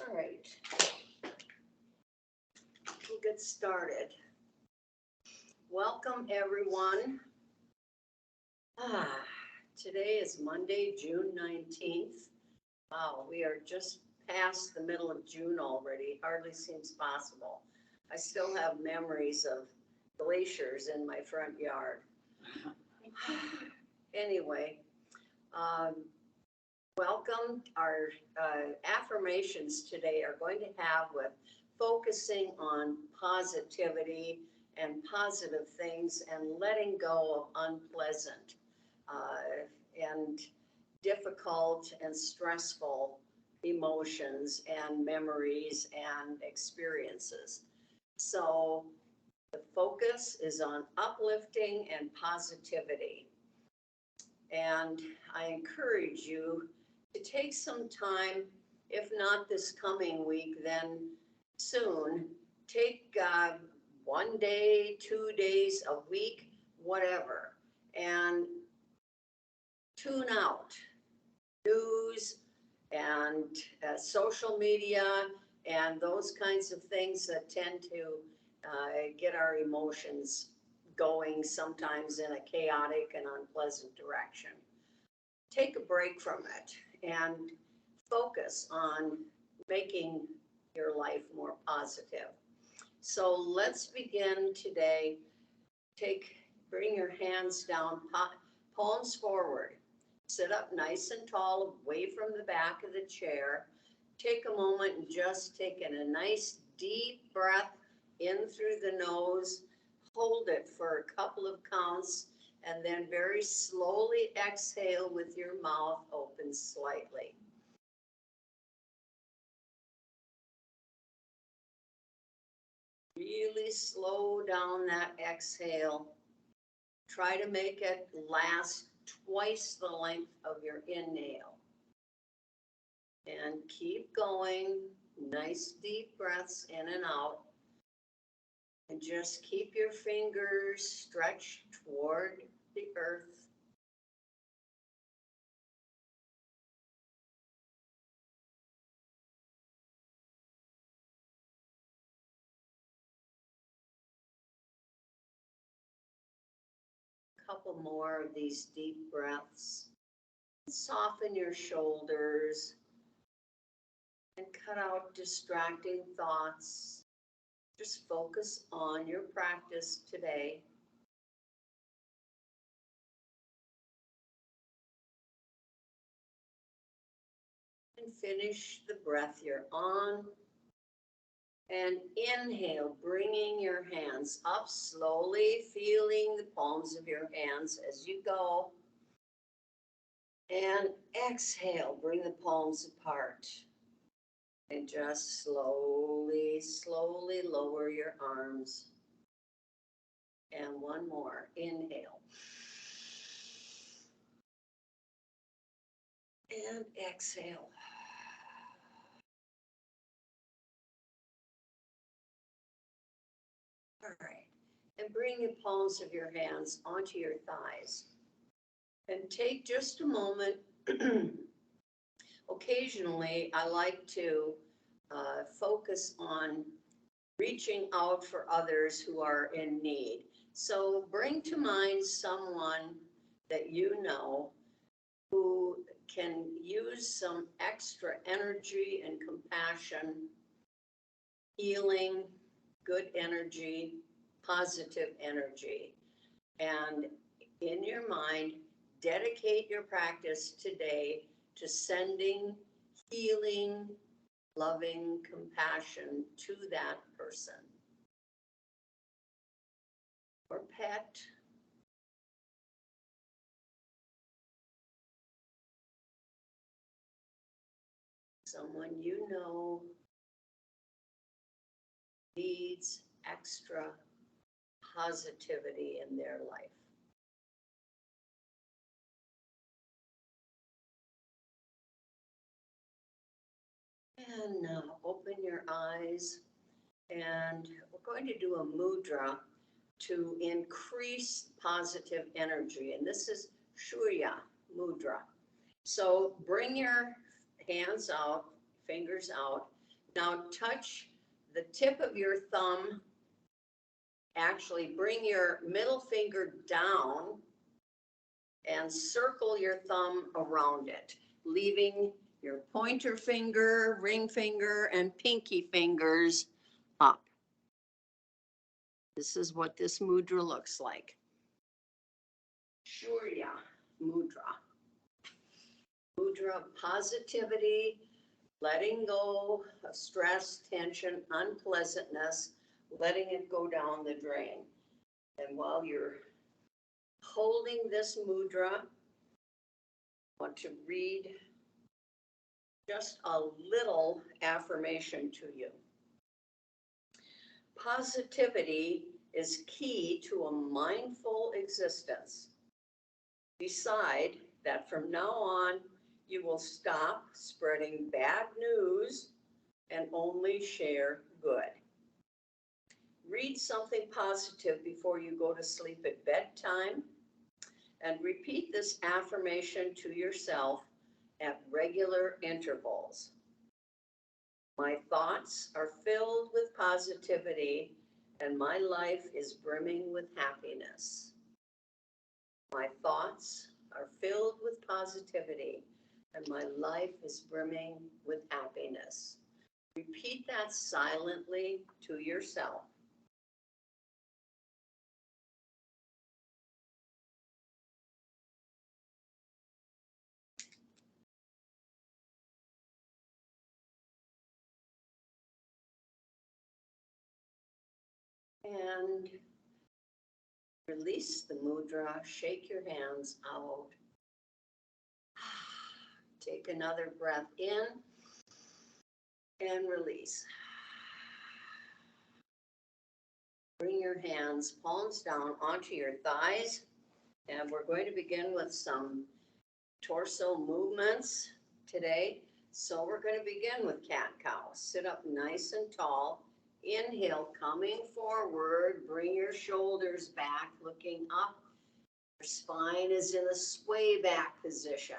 All right. We'll get started. Welcome, everyone. Today is Monday, June 19th. Wow, we are just past the middle of June already. Hardly seems possible. I still have memories of glaciers in my front yard. Anyway, um, welcome. Our affirmations today are going to have with focusing on positivity and positive things and letting go of unpleasant and difficult and stressful emotions and memories and experiences. So the focus is on uplifting and positivity. And I encourage you to take some time, if not this coming week, then soon, take 1 day, 2 days, a week, whatever, and tune out news and social media and those kinds of things that tend to get our emotions going sometimes in a chaotic and unpleasant direction. Take a break from it and focus on making your life more positive. So let's begin today. Bring your hands down, palms forward. Sit up nice and tall, away from the back of the chair. Take a moment and just take in a nice deep breath in through the nose. Hold it for a couple of counts, and then very slowly exhale with your mouth open slightly. Really slow down that exhale. Try to make it last twice the length of your inhale. And keep going. Nice deep breaths in and out. And just keep your fingers stretched toward the earth. Couple more of these deep breaths. Soften your shoulders and cut out distracting thoughts. Just focus on your practice today. And finish the breath you're on. And inhale, bringing your hands up slowly, feeling the palms of your hands as you go. And exhale, bring the palms apart. And just slowly, slowly lower your arms. And one more, inhale. And exhale. All right. And bring the palms of your hands onto your thighs. And take just a moment. Occasionally, I like to focus on reaching out for others who are in need. So bring to mind someone that you know who can use some extra energy and compassion, healing, good energy, positive energy. And in your mind, dedicate your practice today to sending healing, loving compassion to that person or pet. Someone you know needs extra positivity in their life. And now open your eyes, and we're going to do a mudra to increase positive energy. And this is Surya mudra. So bring your hands out, fingers out, Now touch the tip of your thumb. Actually bring your middle finger down and circle your thumb around it, leaving your pointer finger, ring finger, and pinky fingers up. This is what this mudra looks like. Surya mudra. Mudra of positivity, letting go of stress, tension, unpleasantness, letting it go down the drain. And while you're holding this mudra, I want to read just a little affirmation to you. Positivity is key to a mindful existence. Decide that from now on, you will stop spreading bad news and only share good. Read something positive before you go to sleep at bedtime, and repeat this affirmation to yourself at regular intervals. My thoughts are filled with positivity, and my life is brimming with happiness. My thoughts are filled with positivity, and my life is brimming with happiness. Repeat that silently to yourself. And release the mudra, shake your hands out. Take another breath in and release. Bring your hands, palms down onto your thighs, and we're going to begin with some torso movements today. So we're going to begin with cat-cow. Sit up nice and tall. Inhale, coming forward. Bring your shoulders back, looking up. Your spine is in a sway back position.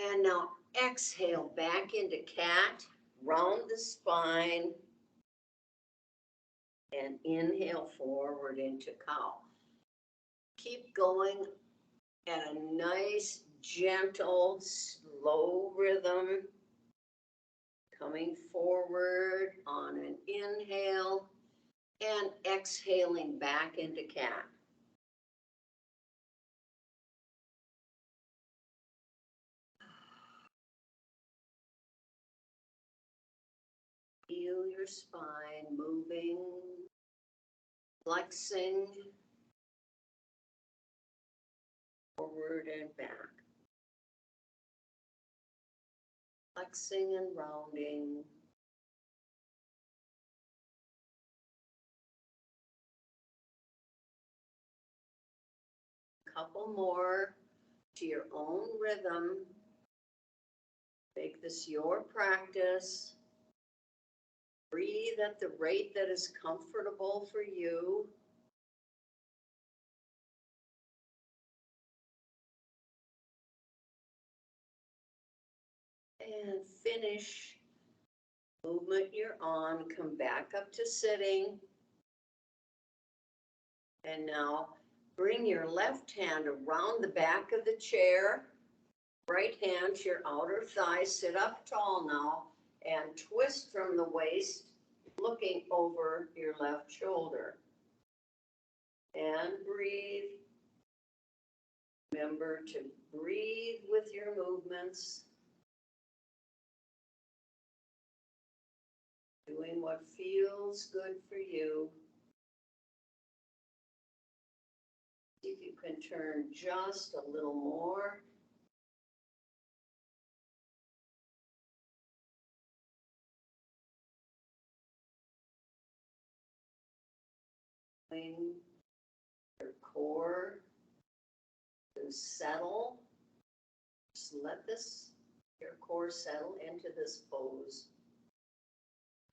And now exhale back into cat. Round the spine. And inhale forward into cow. Keep going at a nice, gentle, slow rhythm. Coming forward on an inhale and exhaling back into cat. Feel your spine moving, flexing forward and back. Flexing and rounding. A couple more to your own rhythm. Make this your practice. Breathe at the rate that is comfortable for you. And finish movement you're on. Come back up to sitting. And now bring your left hand around the back of the chair. Right hand to your outer thigh. Sit up tall now and twist from the waist, looking over your left shoulder. And breathe. Remember to breathe with your movements. Doing what feels good for you. See if you can turn just a little more. Your core to settle. Just let your core settle into this pose.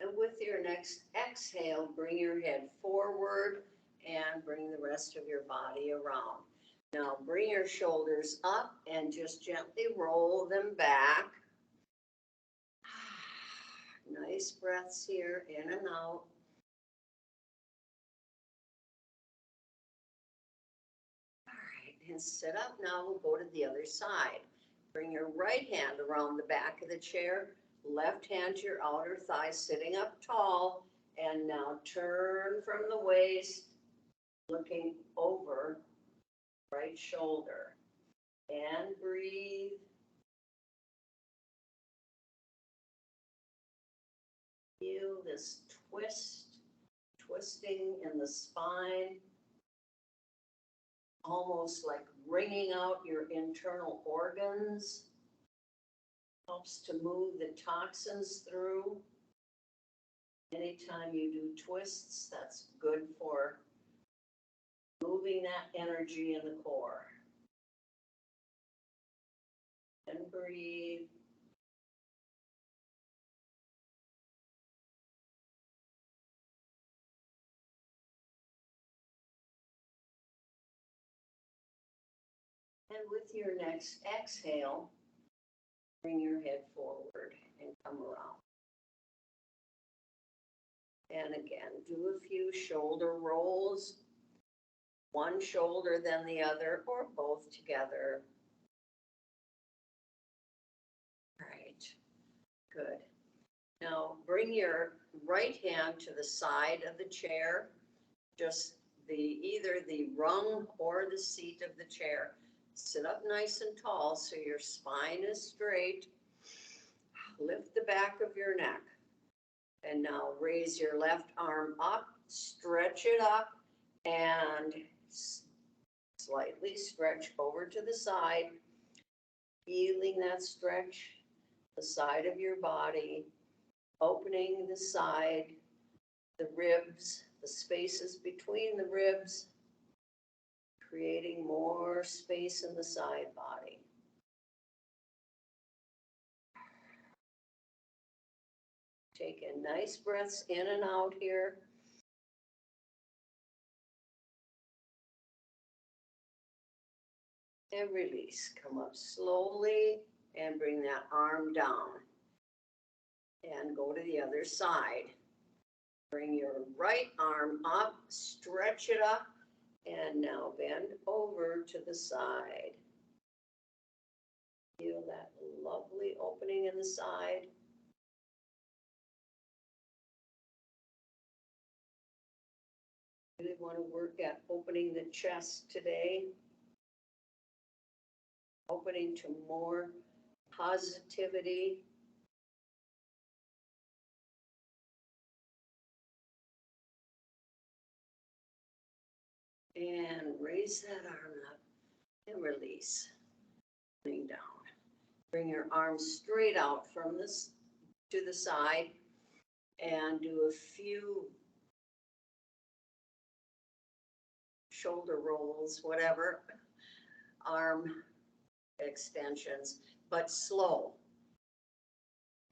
And with your next exhale, bring your head forward and bring the rest of your body around. Now bring your shoulders up and just gently roll them back. nice breaths here, in and out. All right, and sit up now. We'll go to the other side. Bring your right hand around the back of the chair, left hand to your outer thigh, sitting up tall, and now turn from the waist, looking over right shoulder, and breathe. Feel this twisting in the spine, almost like wringing out your internal organs. Helps to move the toxins through. Anytime you do twists, that's good for moving that energy in the core. And breathe. And with your next exhale, bring your head forward and come around. And again, do a few shoulder rolls, one shoulder then the other, or both together. Right, good. Now bring your right hand to the side of the chair, just either the rung or the seat of the chair. Sit up nice and tall so your spine is straight. Lift the back of your neck. And now raise your left arm up, stretch it up, and slightly stretch over to the side, feeling that stretch, the side of your body, opening the side, the ribs, the spaces between the ribs, creating more space in the side body. Taking nice breaths in and out here. And release. Come up slowly and bring that arm down. And go to the other side. Bring your right arm up, stretch it up, and now bend over to the side. Feel that lovely opening in the side. Really want to work at opening the chest today. Opening to more positivity. And raise that arm up and release. Coming down. Bring your arms straight out from this to the side and do a few shoulder rolls, whatever, arm extensions, but slow.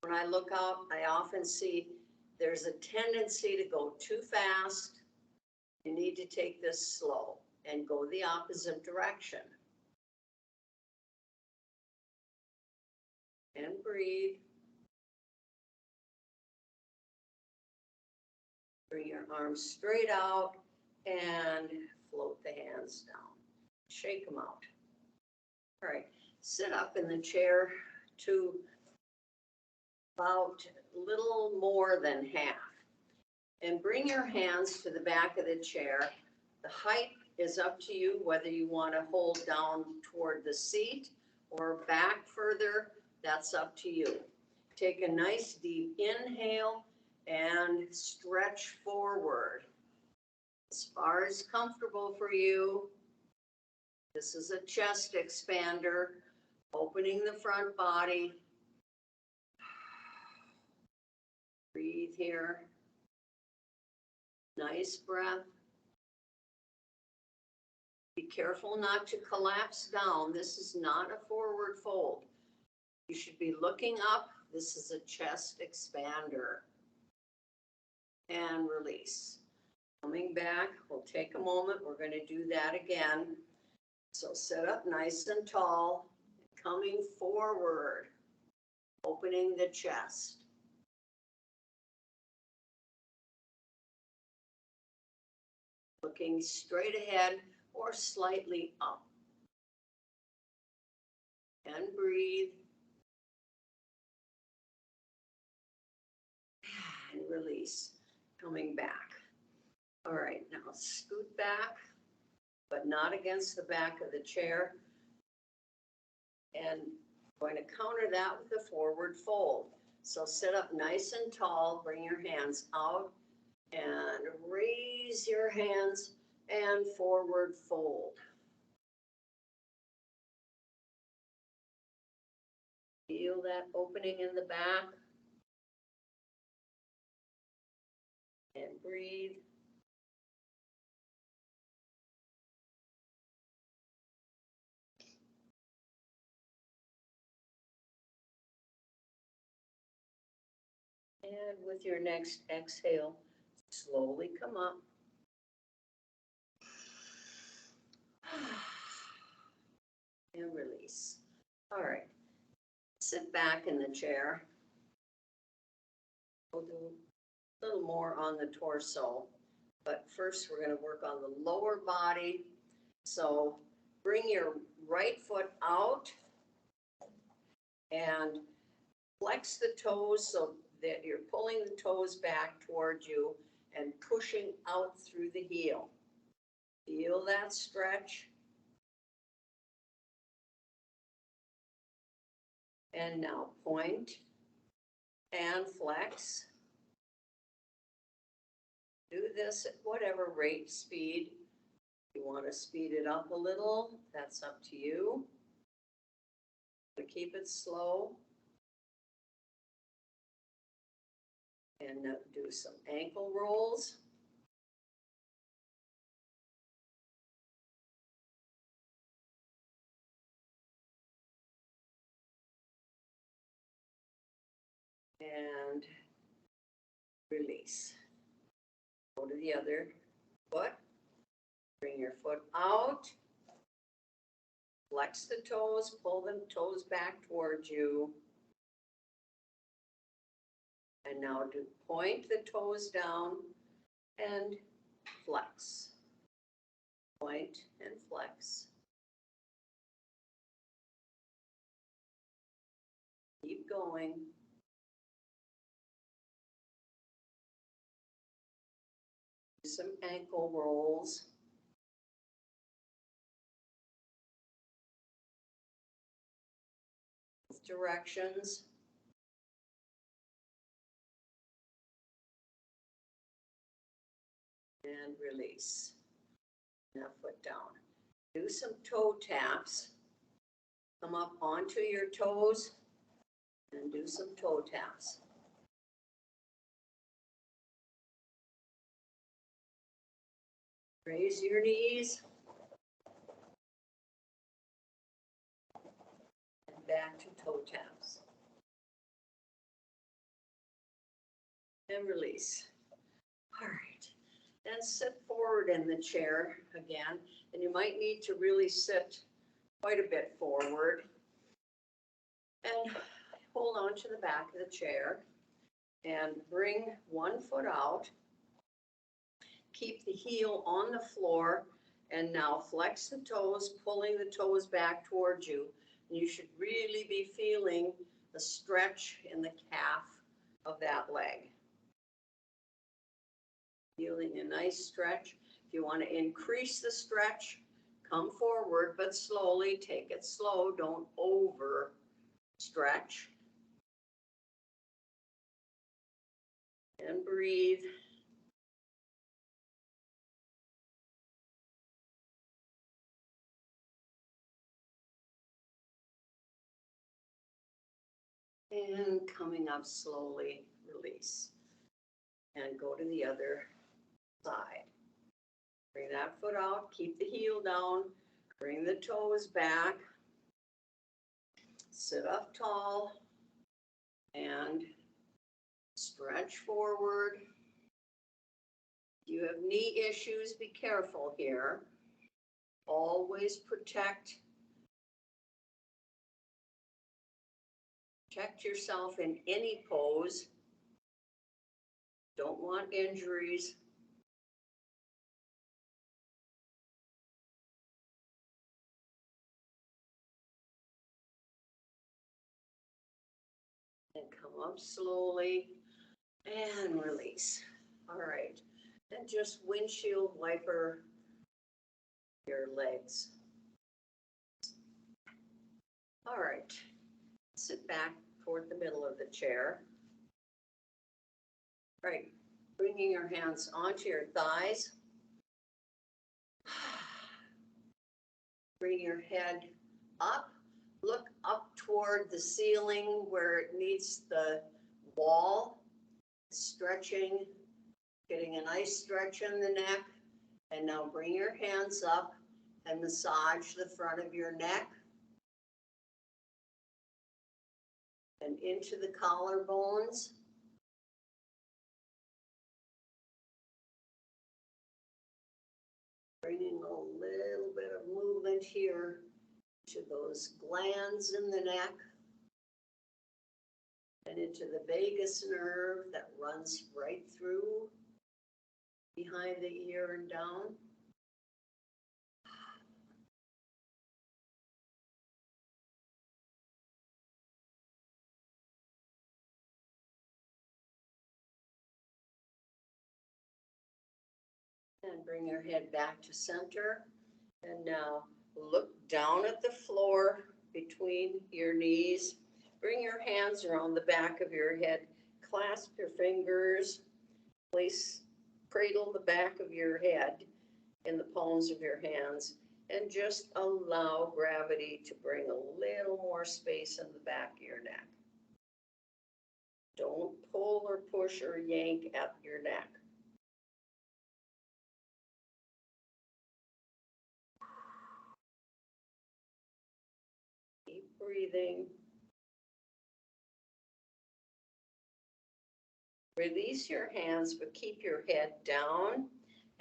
When I look out, I often see there's a tendency to go too fast. You need to take this slow and go the opposite direction. And breathe. Bring your arms straight out and float the hands down. Shake them out. All right, sit up in the chair to about a little more than half. And bring your hands to the back of the chair. The height is up to you, whether you want to hold down toward the seat or back further, that's up to you. Take a nice deep inhale and stretch forward as far as comfortable for you. This is a chest expander, opening the front body. Breathe here. Nice breath. Be careful not to collapse down. This is not a forward fold. You should be looking up. This is a chest expander. And release. Coming back, we'll take a moment. We're going to do that again. So sit up nice and tall, coming forward, opening the chest. looking straight ahead or slightly up. And breathe. And release. Coming back. All right, now scoot back, but not against the back of the chair. And going to counter that with a forward fold. So sit up nice and tall, bring your hands out and raise your hands and forward fold. Feel that opening in the back. And breathe. And with your next exhale, slowly come up. And release. All right. Sit back in the chair. We'll do a little more on the torso, but first we're going to work on the lower body. So bring your right foot out and flex the toes so that you're pulling the toes back towards you and pushing out through the heel. Feel that stretch. And now point and flex. Do this at whatever rate, speed. If you want to speed it up a little, that's up to you. But keep it slow. And now do some ankle rolls. And release. Go to the other foot. Bring your foot out. Flex the toes, pull the toes back towards you. And now do point the toes down and flex. Point and flex. Keep going. Do some ankle rolls. Both directions. And release. Now foot down. Do some toe taps. Come up onto your toes and do some toe taps. Raise your knees. And back to toe taps. And release. All right. Then sit forward in the chair again. And you might need to really sit quite a bit forward. And hold on to the back of the chair. And bring one foot out. Keep the heel on the floor. And now flex the toes, pulling the toes back towards you. And you should really be feeling the stretch in the calf of that leg. Feeling a nice stretch. If you want to increase the stretch, come forward, but slowly. Take it slow. Don't over stretch. And breathe. And coming up slowly, release. And go to the other side. Bring that foot out, keep the heel down, bring the toes back. Sit up tall and stretch forward. If you have knee issues, be careful here. Always protect yourself in any pose. Don't want injuries. up slowly and release. All right. And just windshield wiper your legs. All right. Sit back toward the middle of the chair. Right. Bringing your hands onto your thighs. Bring your head up. Look up toward the ceiling where it meets the wall. Stretching, getting a nice stretch in the neck. And now bring your hands up and massage the front of your neck and into the collarbones. Bringing a little bit of movement here to those glands in the neck and into the vagus nerve that runs right through behind the ear and down. And bring your head back to center. And now look down at the floor between your knees. Bring your hands around the back of your head. Clasp your fingers. Cradle the back of your head in the palms of your hands. And just allow gravity to bring a little more space in the back of your neck. Don't pull or push or yank at your neck. Keep breathing. Release your hands, but keep your head down.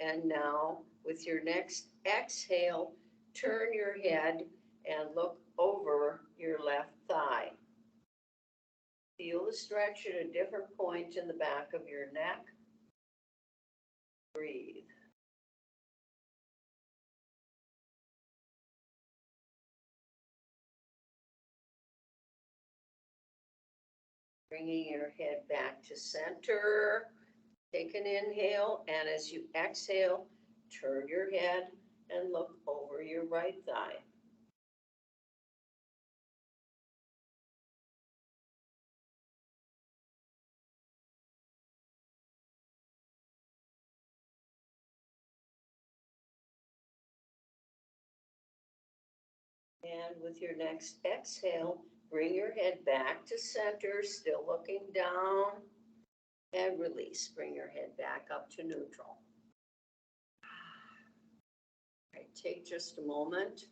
And now, with your next exhale, turn your head and look over your left thigh. Feel the stretch at a different point in the back of your neck. Breathe. Bringing your head back to center. Take an inhale, and as you exhale, turn your head and look over your right thigh. And with your next exhale, bring your head back to center, still looking down, and release. Bring your head back up to neutral. All right, take just a moment.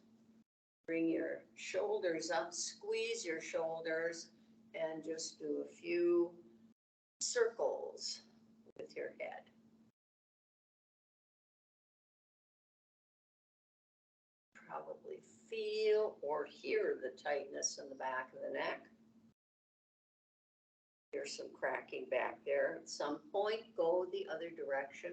Bring your shoulders up, squeeze your shoulders, and just do a few circles with your head. Probably feel or hear the tightness in the back of the neck. There's some cracking back there. At some point, go the other direction.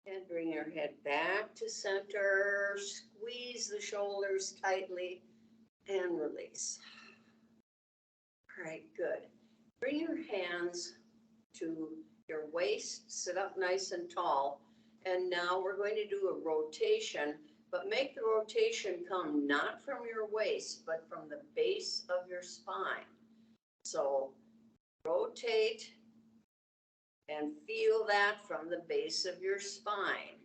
And bring your head back to center. Squeeze the shoulders tightly and release. All right, good. Bring your hands to your waist. Sit up nice and tall. And now we're going to do a rotation, but make the rotation come not from your waist, but from the base of your spine. So rotate and feel that from the base of your spine,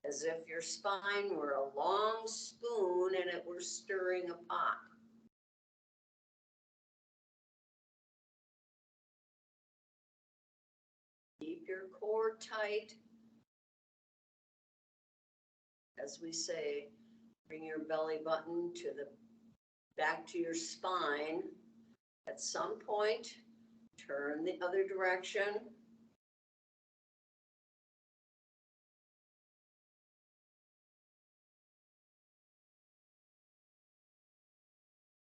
as if your spine were a long spoon and it were stirring a pot. Keep your core tight. As we say, bring your belly button to the back to your spine. At some point, turn the other direction.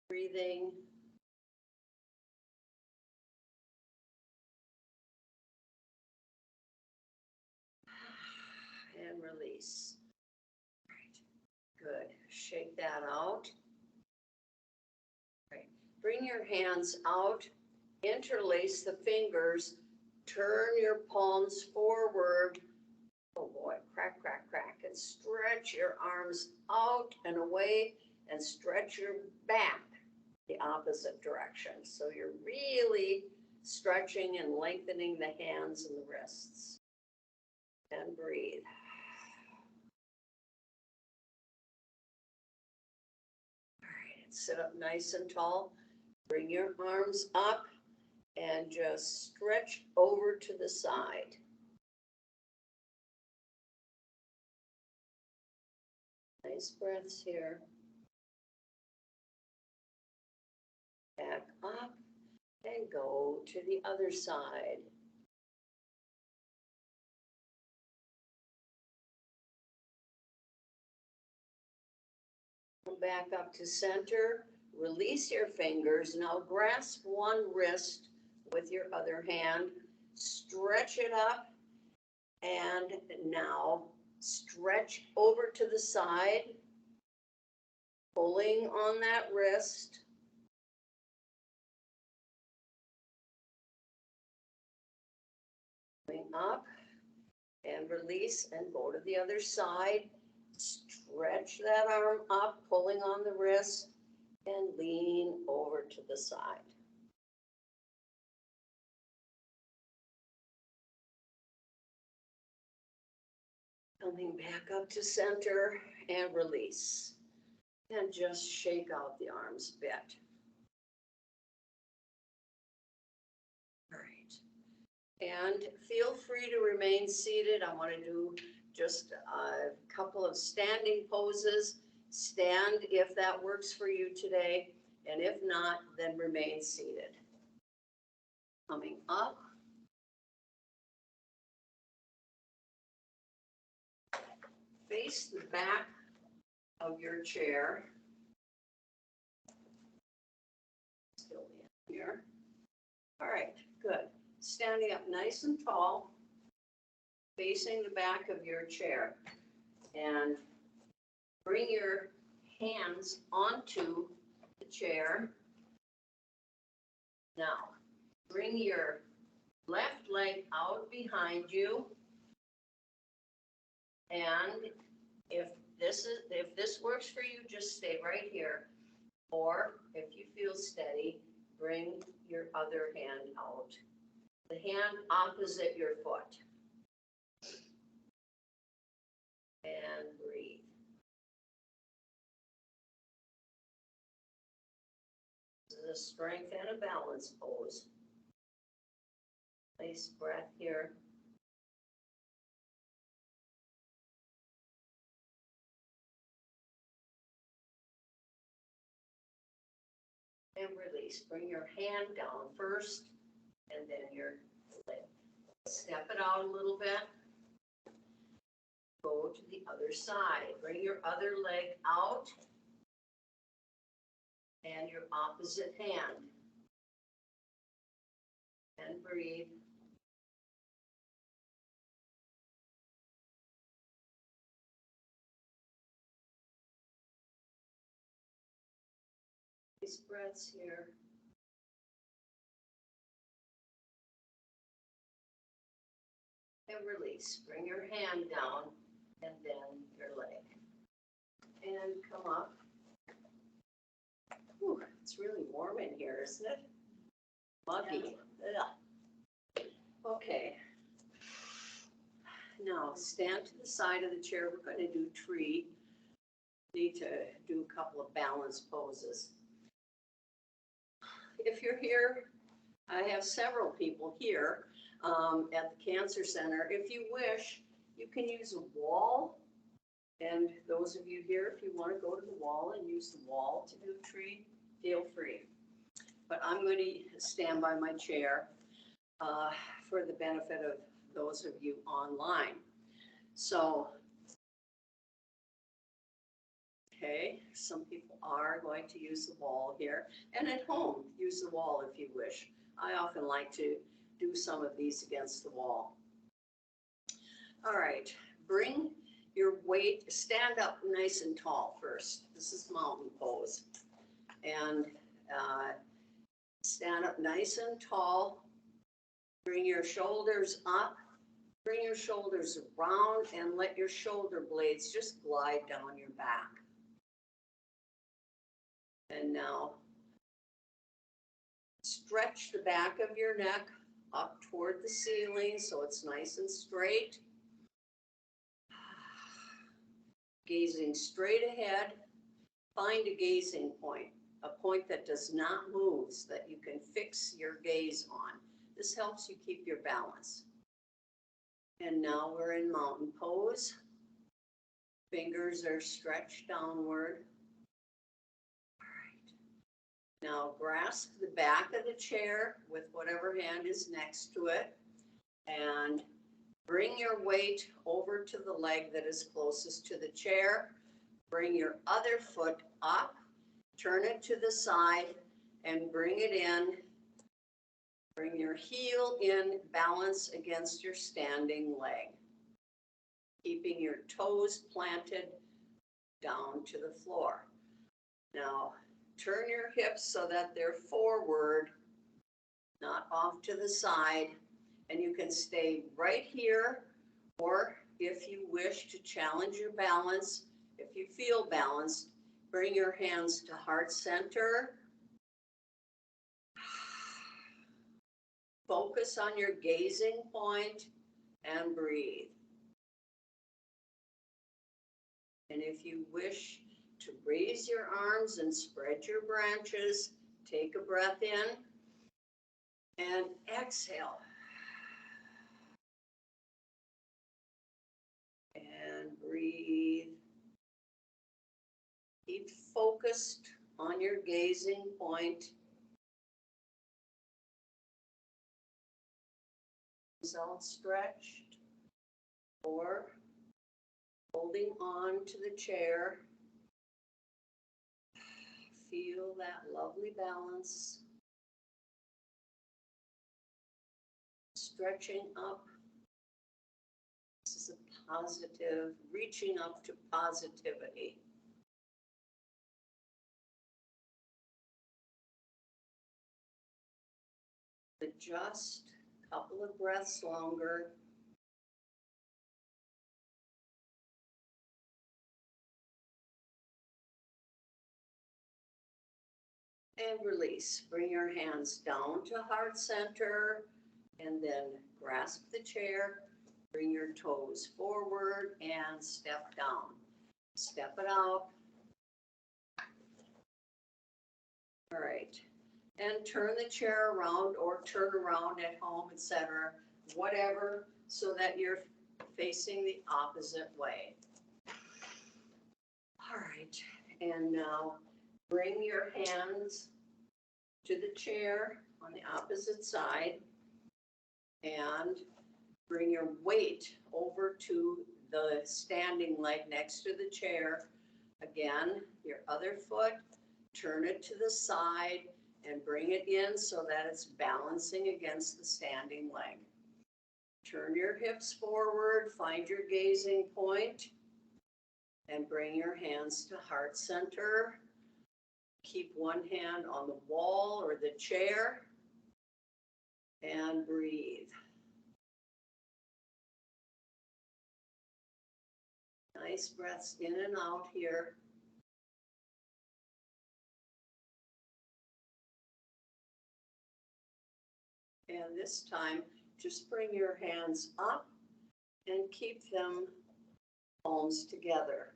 Breathing. And release. Right. Good. Shake that out. Right. Bring your hands out, interlace the fingers, turn your palms forward. Oh boy, crack, crack, crack, and stretch your arms out and away and stretch your back the opposite direction. So you're really stretching and lengthening the hands and the wrists. And breathe. All right, and sit up nice and tall. Bring your arms up and just stretch over to the side. Nice breaths here. Back up and go to the other side. Come back up to center. Release your fingers. Now grasp one wrist with your other hand. Stretch it up. And now stretch over to the side, pulling on that wrist. Going up and release and go to the other side. Stretch that arm up, pulling on the wrist, and lean over to the side. Coming back up to center and release. And just shake out the arms a bit. All right. And feel free to remain seated. I want to do just a couple of standing poses. Stand if that works for you today. And if not, then remain seated. Coming up. Face the back of your chair. Still here. All right, good. Standing up nice and tall, facing the back of your chair. And bring your hands onto the chair. Now, bring your left leg out behind you. And if this works for you, just stay right here. Or if you feel steady, bring your other hand out. The hand opposite your foot. And breathe. This is a strength and a balance pose. Nice breath here. And release. Bring your hand down first, and then your leg. Step it out a little bit. Go to the other side. Bring your other leg out, and your opposite hand. And breathe. Nice breaths here. And release. Bring your hand down and then your leg. And come up. Whew, it's really warm in here, isn't it? Muggy. Ugh. Okay. Now stand to the side of the chair. We're going to do tree. Need to do a couple of balance poses. If you're here, I have several people here at the Cancer Center. If you wish, you can use a wall. And those of you here, if you want to go to the wall and use the wall to do a tree, feel free. But I'm going to stand by my chair for the benefit of those of you online. So, okay, some people are going to use the wall here. And at home, use the wall if you wish. I often like to do some of these against the wall. All right, bring your weight, stand up nice and tall first. This is mountain pose. And stand up nice and tall. Bring your shoulders up. Bring your shoulders around and let your shoulder blades just glide down your back. And now stretch the back of your neck up toward the ceiling so it's nice and straight. Gazing straight ahead. Find a gazing point, a point that does not move so that you can fix your gaze on. This helps you keep your balance. And now we're in mountain pose. Fingers are stretched downward. All right. Now grasp the back of the chair with whatever hand is next to it and bring your weight over to the leg that is closest to the chair. Bring your other foot up, turn it to the side and bring it in. Bring your heel in, balance against your standing leg. Keeping your toes planted down to the floor. Now, turn your hips so that they're forward, not off to the side, and you can stay right here, or if you wish to challenge your balance, if you feel balanced, bring your hands to heart center. Focus on your gazing point and breathe. And if you wish to raise your arms and spread your branches, take a breath in and exhale. And breathe. Keep focused on your gazing point. All stretched or holding on to the chair. Feel that lovely balance. Stretching up. This is a positive, reaching up to positivity. Just a couple of breaths longer. And release. Bring your hands down to heart center and then grasp the chair. Bring your toes forward and step down. Step it out. All right. And turn the chair around or turn around at home, etc. Whatever, so that you're facing the opposite way. All right. And now bring your hands to the chair on the opposite side and bring your weight over to the standing leg next to the chair. Again, your other foot, turn it to the side and bring it in so that it's balancing against the standing leg. Turn your hips forward, find your gazing point, and bring your hands to heart center. Keep one hand on the wall or the chair and breathe. Nice breaths in and out here. And this time, just bring your hands up and keep them palms together.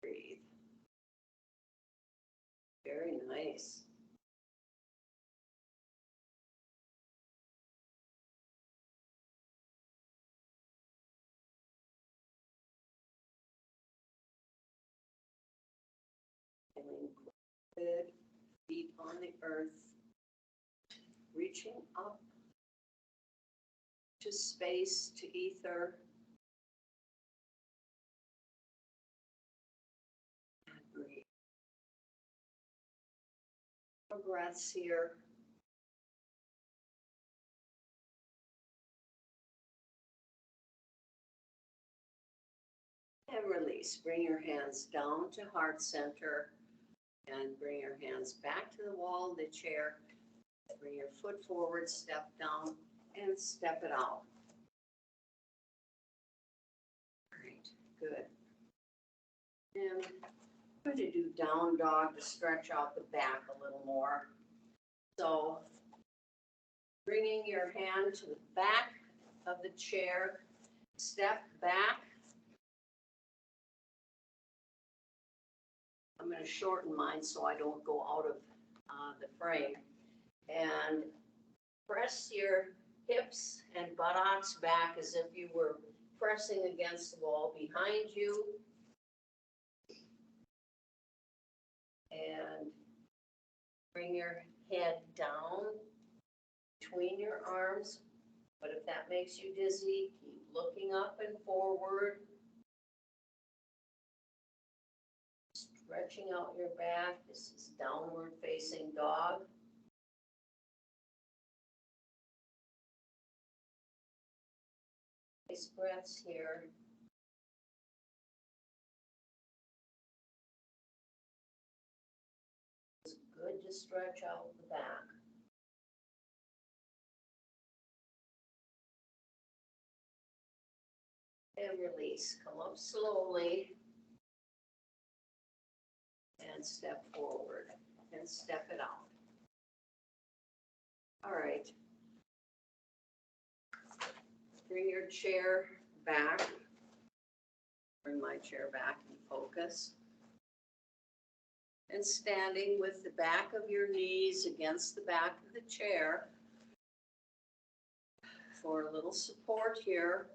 Breathe. Very nice. Feeling good. Feet on the earth. Reaching up to space, to ether. And breathe. More breaths here. release. Bring your hands down to heart center and bring your hands back to the wall of the chair. Bring your foot forward, step down, and step it out. Great, good. And I'm going to do down dog to stretch out the back a little more. So bringing your hand to the back of the chair, step back. I'm going to shorten mine so I don't go out of the frame. And press your hips and buttocks back as if you were pressing against the wall behind you. And bring your head down between your arms. But if that makes you dizzy, keep looking up and forward. Stretching out your back. This is downward facing dog. Nice breaths here. It's good to stretch out the back. And release. Come up slowly. And step forward. And step it out. All right. Bring your chair back. Bring my chair back in focus. And standing with the back of your knees against the back of the chair for a little support here.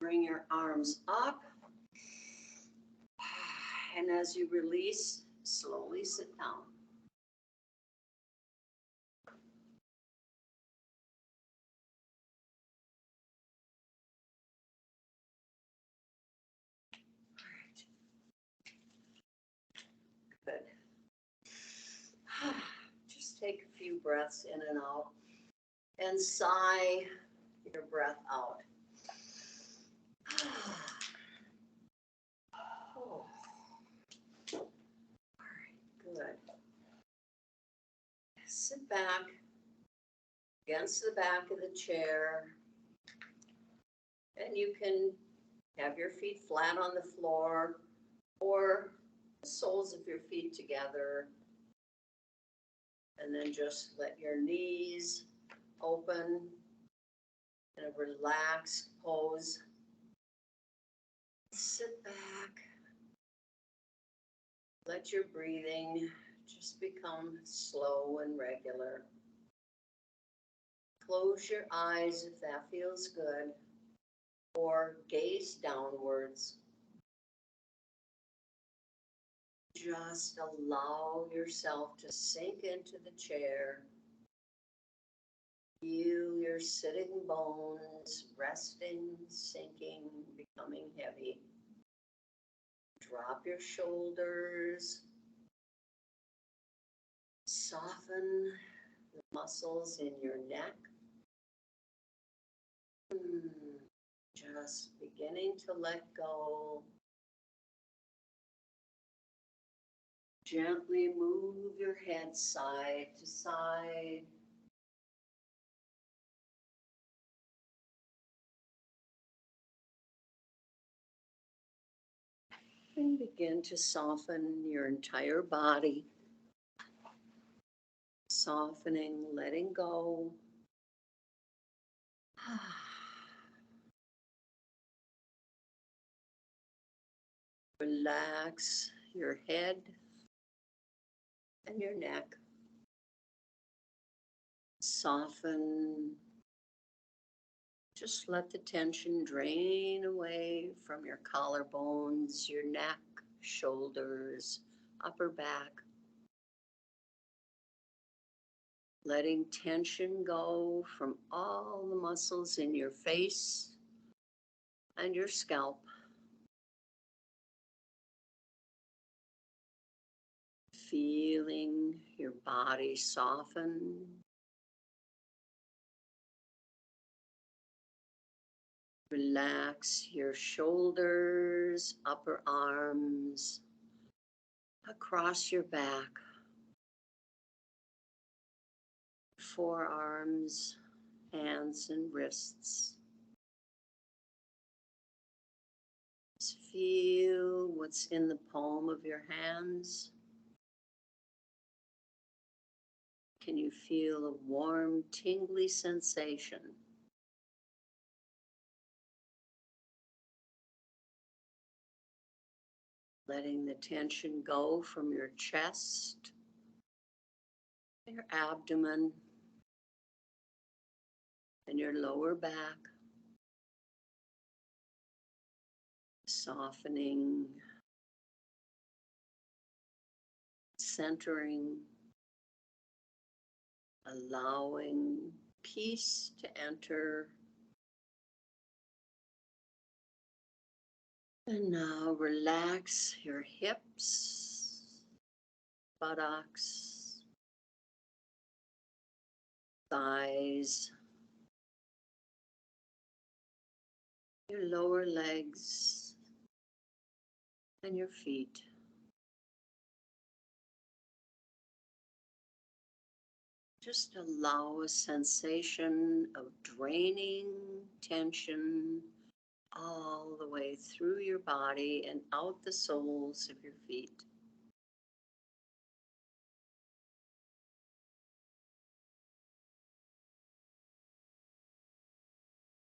Bring your arms up. And as you release, slowly sit down. Good. Just take a few breaths in and out and sigh your breath out. Oh. All right, good. Sit back against the back of the chair, and you can have your feet flat on the floor or the soles of your feet together, and then just let your knees open in a relaxed pose. Sit back. Let your breathing just become slow and regular. Close your eyes if that feels good, or gaze downwards. Just allow yourself to sink into the chair. Feel your sitting bones resting, sinking, becoming heavy. Drop your shoulders. Soften the muscles in your neck. Just beginning to let go. Gently move your head side to side. And begin to soften your entire body. Softening, letting go. Relax your head and your neck. Soften. Just let the tension drain away from your collarbones, your neck, shoulders, upper back. Letting tension go from all the muscles in your face and your scalp. Feeling your body soften. Relax your shoulders, upper arms, across your back, forearms, hands and wrists. Just feel what's in the palm of your hands. Can you feel a warm, tingly sensation? Letting the tension go from your chest, your abdomen, and your lower back. Softening, centering, allowing peace to enter. And now relax your hips, buttocks, thighs, your lower legs, and your feet. Just allow a sensation of draining tension all the way through your body and out the soles of your feet.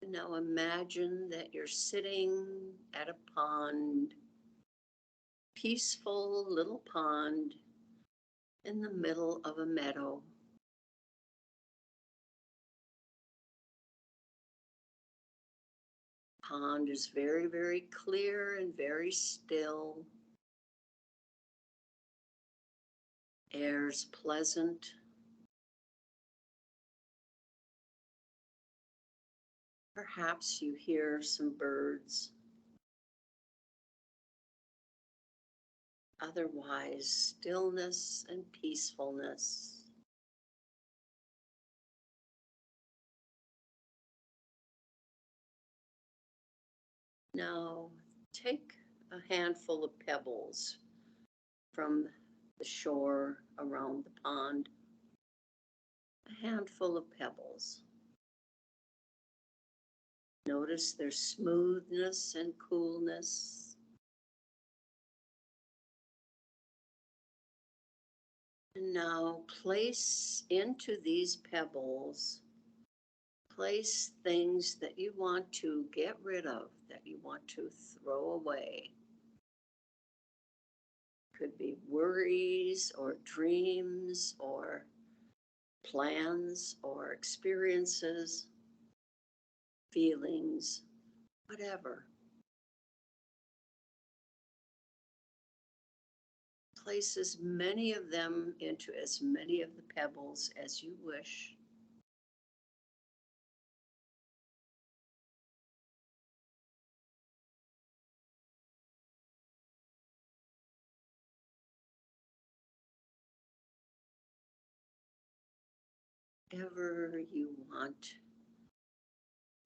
And now imagine that you're sitting at a pond, peaceful little pond in the middle of a meadow. Pond is very, very clear and very still. Air's pleasant. Perhaps you hear some birds. Otherwise, stillness and peacefulness. Now, take a handful of pebbles from the shore around the pond. A handful of pebbles. Notice their smoothness and coolness. And now place into these pebbles, place things that you want to get rid of, that you want to throw away. Could be worries or dreams or plans or experiences, feelings, whatever. Place as many of them into as many of the pebbles as you wish. Whatever you want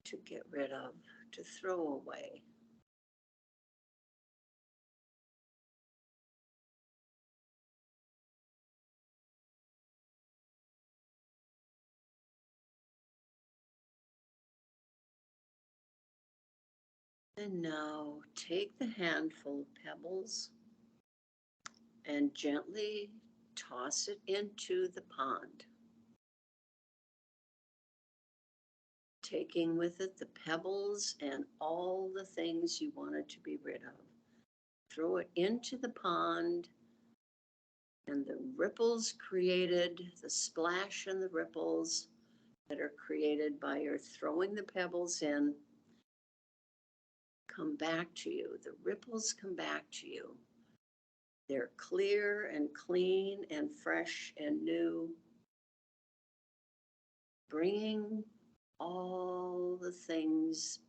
to get rid of, to throw away. And now take the handful of pebbles and gently toss it into the pond. Taking with it the pebbles and all the things you wanted to be rid of. Throw it into the pond, and the ripples created, the splash and the ripples that are created by your throwing the pebbles in, come back to you. The ripples come back to you. They're clear and clean and fresh and new, bringing all the things,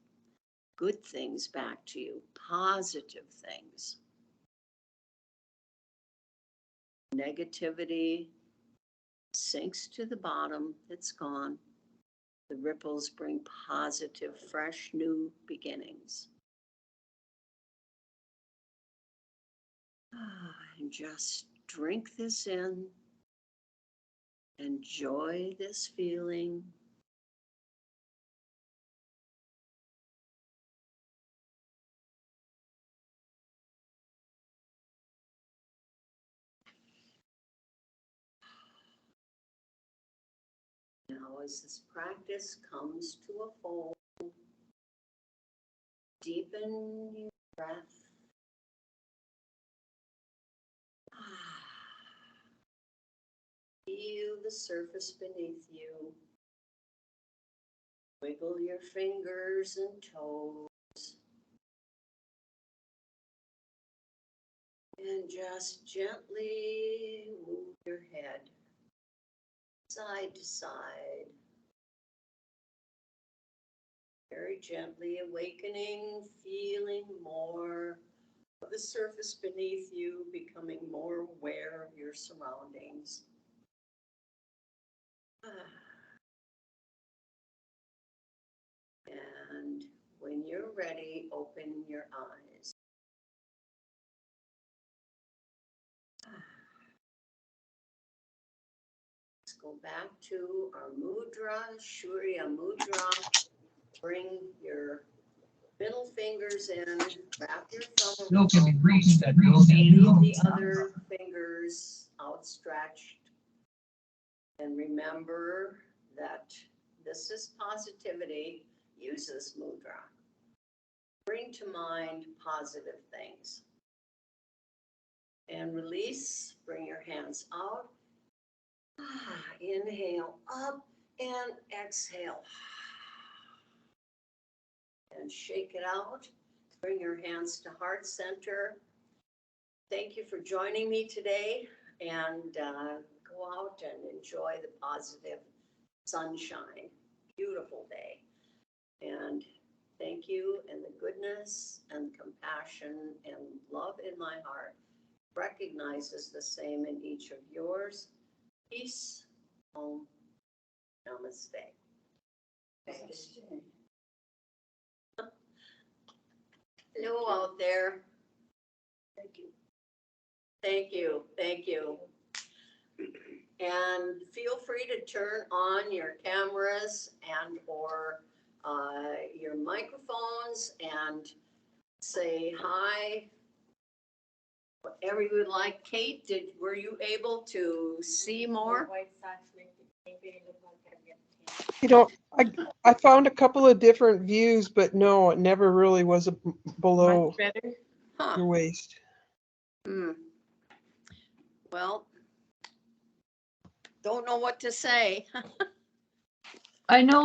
good things back to you, positive things. Negativity sinks to the bottom, it's gone. The ripples bring positive, fresh, new beginnings. And just drink this in. Enjoy this feeling. Now, as this practice comes to a fold, deepen your breath. Feel the surface beneath you. Wiggle your fingers and toes. And just gently move your head side to side. Very gently awakening, feeling more of the surface beneath you, becoming more aware of your surroundings. And when you're ready, open your eyes. Let's go back to our mudra, Surya mudra. Bring your middle fingers in, wrap your thumb around, leave the other fingers outstretched. And remember that this is positivity. Use this mudra. Bring to mind positive things. And release, bring your hands out. Inhale up and exhale. And shake it out. Bring your hands to heart center. Thank you for joining me today, and go out and enjoy the positive sunshine. Beautiful day. And thank you, and the goodness and compassion and love in my heart recognizes the same in each of yours. Peace, home, namaste. Thanks. Hello out there. Thank you. Thank you. Thank you. And feel free to turn on your cameras and or your microphones and say hi, whatever you would like. Kate, were you able to see more? You know, I found a couple of different views, but no, it never really was below your waist. Well, don't know what to say. I know